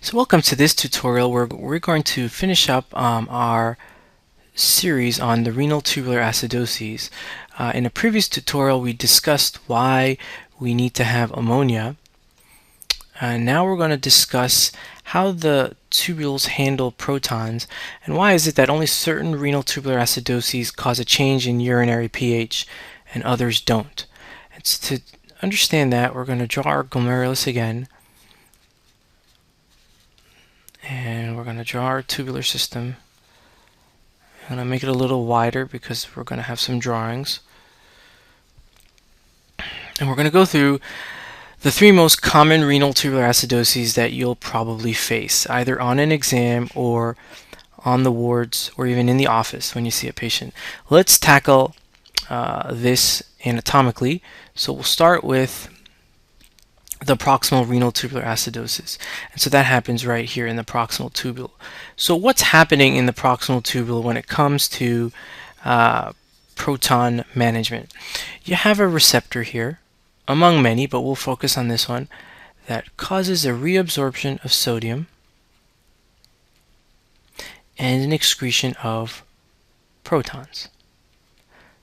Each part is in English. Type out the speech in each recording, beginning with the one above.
So welcome to this tutorial where we're going to finish up our series on the renal tubular acidoses. In a previous tutorial we discussed why we need to have ammonia, and now we're going to discuss how the tubules handle protons and why is it that only certain renal tubular acidoses cause a change in urinary pH and others don't. And so to understand that, we're going to draw our glomerulus again. And we're going to draw our tubular system. I'm going to make it a little wider because we're going to have some drawings. And we're going to go through the three most common renal tubular acidoses that you'll probably face, either on an exam or on the wards or even in the office when you see a patient. Let's tackle this anatomically. So we'll start with the proximal renal tubular acidosis. And so that happens right here in the proximal tubule. So what's happening in the proximal tubule when it comes to proton management? You have a receptor here, among many, but we'll focus on this one, that causes a reabsorption of sodium and an excretion of protons.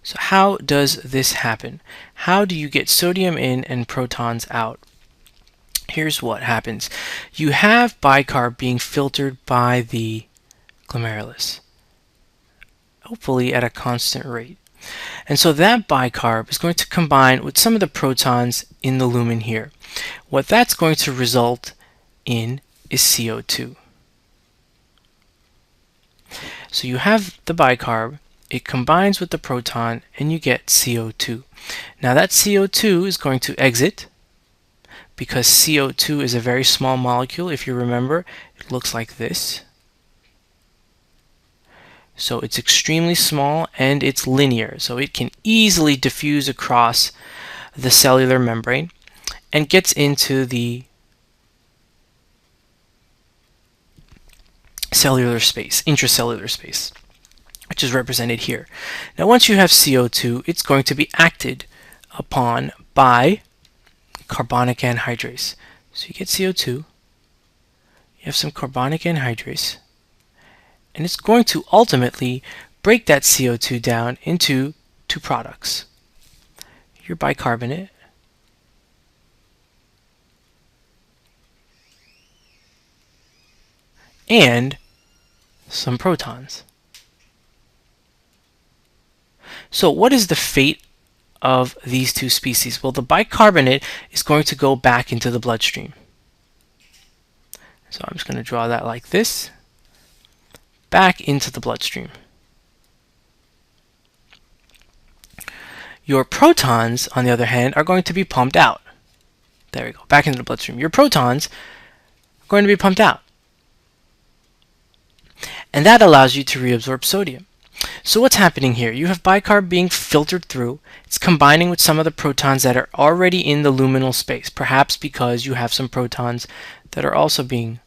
So how does this happen? How do you get sodium in and protons out? Here's what happens. You have bicarb being filtered by the glomerulus, hopefully at a constant rate. And so that bicarb is going to combine with some of the protons in the lumen here. What that's going to result in is CO2. So you have the bicarb, it combines with the proton, and you get CO2. Now that CO2 is going to exit, because CO2 is a very small molecule. If you remember, it looks like this. So it's extremely small and it's linear, so it can easily diffuse across the cellular membrane and gets into the cellular space, intracellular space, which is represented here. Now once you have CO2, it's going to be acted upon by carbonic anhydrase. So you get CO2, you have some carbonic anhydrase, and it's going to ultimately break that CO2 down into two products. Your bicarbonate and some protons. So what is the fate of these two species? Well, the bicarbonate is going to go back into the bloodstream. So I'm just going to draw that like this, back into the bloodstream. Your protons, on the other hand, are going to be pumped out. There we go, back into the bloodstream. Your protons are going to be pumped out. And that allows you to reabsorb sodium. So what's happening here? You have bicarb being filtered through. It's combining with some of the protons that are already in the luminal space, perhaps because you have some protons that are also being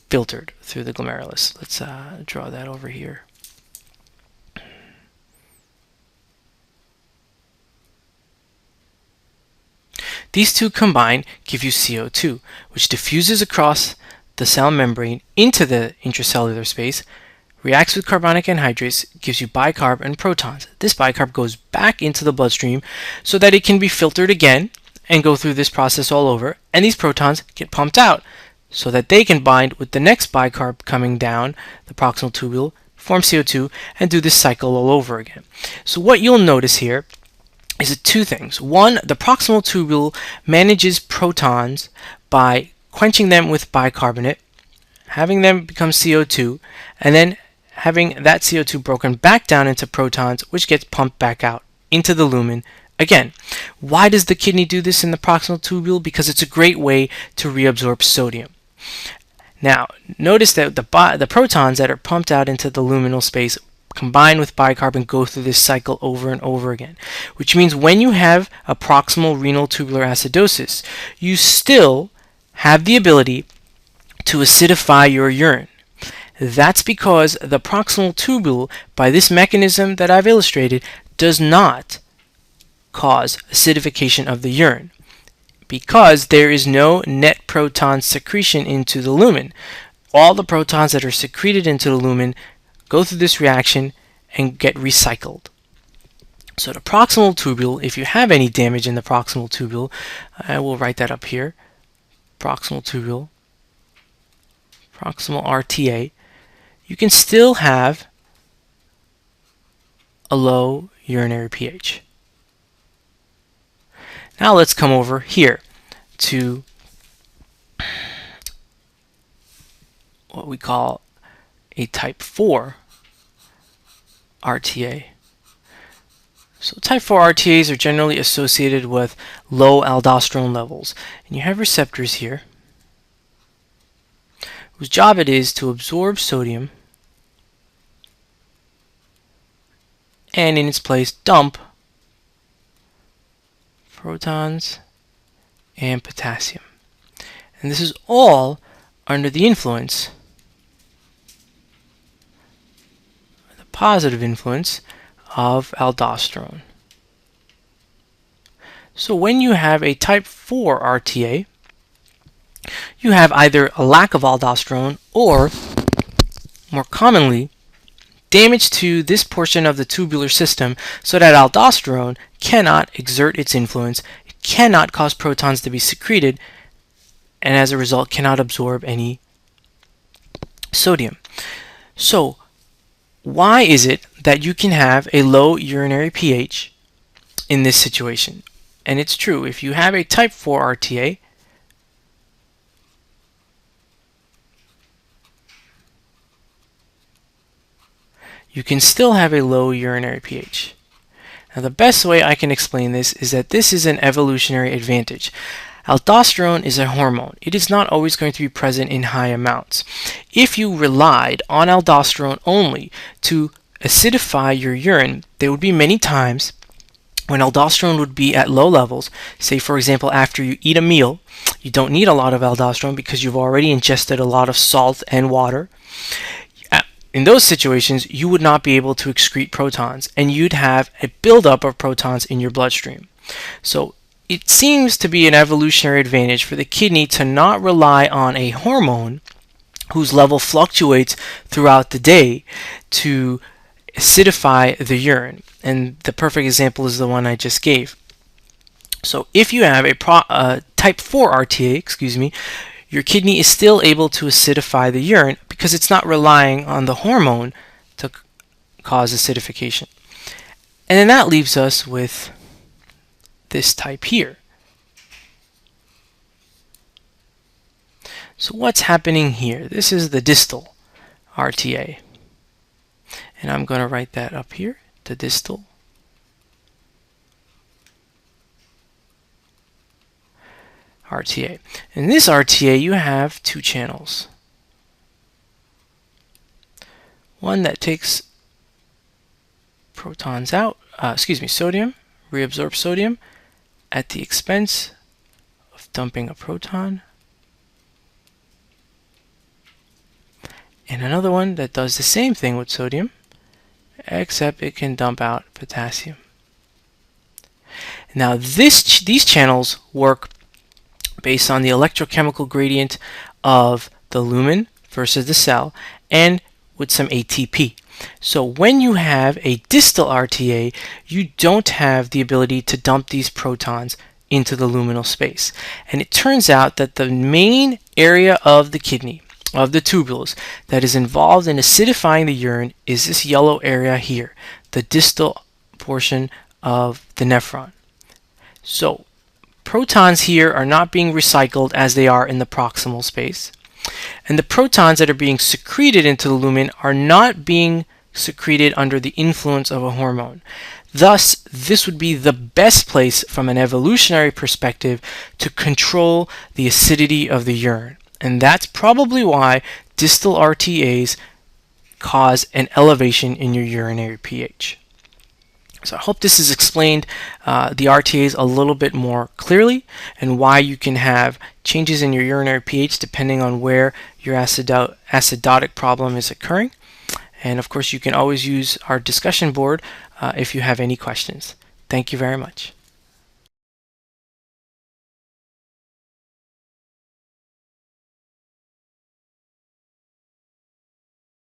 filtered through the glomerulus. Let's draw that over here. These two combined give you CO2, which diffuses across the cell membrane into the intracellular space, reacts with carbonic anhydrase, gives you bicarb and protons. This bicarb goes back into the bloodstream so that it can be filtered again and go through this process all over, and these protons get pumped out so that they can bind with the next bicarb coming down the proximal tubule, form CO2, and do this cycle all over again. So what you'll notice here is two things. One, the proximal tubule manages protons by quenching them with bicarbonate, having them become CO2, and then having that CO2 broken back down into protons, which gets pumped back out into the lumen again. Why does the kidney do this in the proximal tubule? Because it's a great way to reabsorb sodium. Now, notice that the protons that are pumped out into the luminal space combine with bicarb and go through this cycle over and over again, which means when you have a proximal renal tubular acidosis, you still have the ability to acidify your urine. That's because the proximal tubule, by this mechanism that I've illustrated, does not cause acidification of the urine. because there is no net proton secretion into the lumen. All the protons that are secreted into the lumen go through this reaction and get recycled. So the proximal tubule, if you have any damage in the proximal tubule, I will write that up here, proximal tubule, proximal RTA, you can still have a low urinary pH. Now let's come over here to what we call a type 4 RTA. So type 4 RTAs are generally associated with low aldosterone levels. And you have receptors here whose job it is to absorb sodium and in its place dump protons and potassium. And this is all under the influence, the positive influence of aldosterone. So when you have a type 4 RTA, you have either a lack of aldosterone or, more commonly, damage to this portion of the tubular system so that aldosterone cannot exert its influence, it cannot cause protons to be secreted, and as a result cannot absorb any sodium. So why is it that you can have a low urinary pH in this situation? And it's true, if you have a type 4 RTA, you can still have a low urinary pH. Now the best way I can explain this is that this is an evolutionary advantage. Aldosterone is a hormone. It is not always going to be present in high amounts. If you relied on aldosterone only to acidify your urine, there would be many times when aldosterone would be at low levels. Say for example after you eat a meal, you don't need a lot of aldosterone because you've already ingested a lot of salt and water. In those situations, you would not be able to excrete protons, and you'd have a buildup of protons in your bloodstream. So it seems to be an evolutionary advantage for the kidney to not rely on a hormone whose level fluctuates throughout the day to acidify the urine. And the perfect example is the one I just gave. So if you have a type 4 RTA, your kidney is still able to acidify the urine because it's not relying on the hormone to cause acidification. And then that leaves us with this type here. So what's happening here? This is the distal RTA. And I'm going to write that up here, the distal RTA. In this RTA, you have two channels. One that takes protons out, sodium, reabsorbs sodium at the expense of dumping a proton. And another one that does the same thing with sodium, except it can dump out potassium. Now these channels work based on the electrochemical gradient of the lumen versus the cell and with some ATP. So when you have a distal RTA, you don't have the ability to dump these protons into the luminal space. And it turns out that the main area of the kidney, of the tubules, that is involved in acidifying the urine is this yellow area here, the distal portion of the nephron. So protons here are not being recycled as they are in the proximal space. And the protons that are being secreted into the lumen are not being secreted under the influence of a hormone. Thus, this would be the best place from an evolutionary perspective to control the acidity of the urine. And that's probably why distal RTAs cause an elevation in your urinary pH. So I hope this has explained the RTAs a little bit more clearly and why you can have changes in your urinary pH depending on where your acidotic problem is occurring. And of course, you can always use our discussion board if you have any questions. Thank you very much.